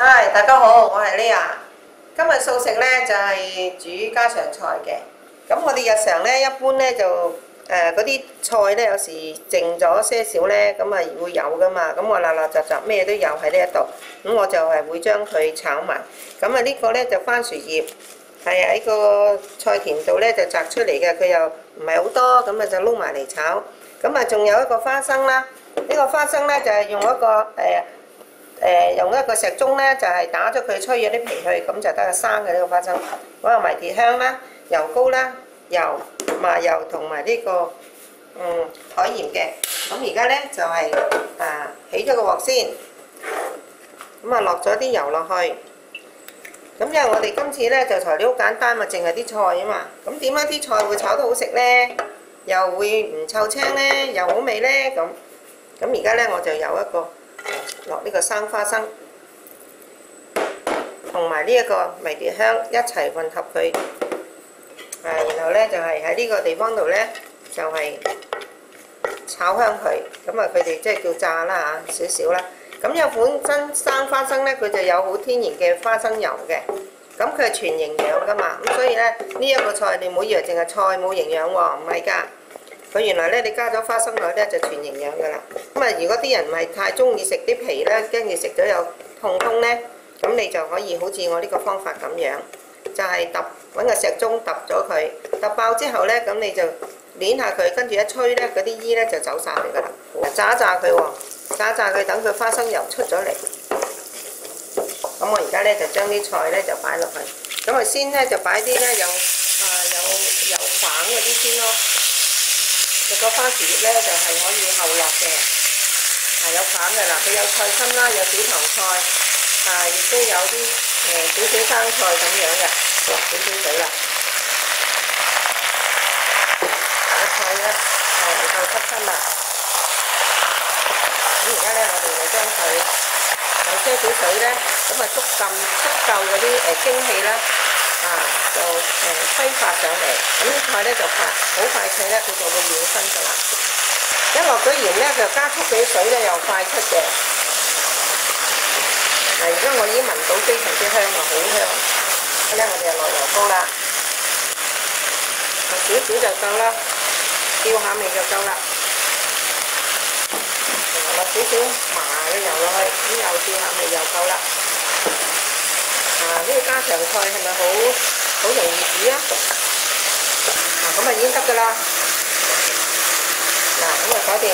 嗨，大家好，我係 Lia。今日素食咧就係煮家常菜嘅。咁我哋日常咧一般咧就嗰啲菜咧有時剩咗些少咧，咁啊會有噶嘛。咁我立立雜雜咩都有喺呢一度。咁我就係會將佢炒埋。咁啊呢個咧就番薯葉，係喺個菜田度咧就摘出嚟嘅，佢又唔係好多，咁啊就撈埋嚟炒。咁啊仲有一個花生啦。呢個花生咧就係用一個用一個石鐘咧，就係打咗佢，吹咗啲皮去，咁就得個生嘅呢個花生。我有迷迭香啦、油膏啦、麻油同埋呢個海鹽嘅。咁而家咧就係起咗個鑊先，咁啊落咗啲油落去。咁因為我哋今次咧就材料好簡單嘛，淨係啲菜啊嘛。咁點解啲菜會炒得好食咧？又會唔臭青咧？又好味咧？咁而家咧我就有一個。落呢個生花生同埋呢一個迷迭香一齊混合佢，然後咧就係喺呢個地方度咧就係炒香佢，咁啊佢哋即係叫炸啦嚇，少少啦。咁有款真生花生咧，佢就有好天然嘅花生油嘅，咁佢係全營養噶嘛，咁所以咧呢一個菜你唔好以為淨係菜冇營養喎，唔係㗎。佢原來咧，你加咗花生落咧就全營養㗎啦。咁啊，如果啲人唔係太中意食啲皮咧，驚住食咗有痛咧，咁你就可以好似我呢個方法咁樣，就係揾個石鐘揼咗佢，揼爆之後咧，咁你就攣下佢，跟住一吹咧，嗰啲衣咧就走晒去㗎啦。炸一炸佢喎，炸一炸佢，等佢花生油出咗嚟。咁我而家咧就將啲菜咧就擺落去，咁啊先咧就擺啲咧有梗嗰啲先咯。個番薯葉咧就係可以後落嘅，有梗嘅啦，佢有菜心啦，有小棠菜，亦都有啲少少生菜咁樣嘅，少少水啦。打菜咧唔夠7分啦，咁而家咧我哋就將佢有些少水咧，咁啊足夠嗰啲蒸氣啦。就揮發上嚟，咁啲菜咧就好快脆咧，佢就會軟身㗎啦。一落咗鹽咧，就加速佢啲水咧又快出嘅。而家我已經聞到非常之香啦，好香。咁咧我哋就落油膏啦，少少就夠啦，調下味就夠啦。落少少麻嘅油落去，咁又調下味又夠啦。呢個家常菜係咪好容易煮啊？咁啊已經得㗎啦。咁啊搞掂。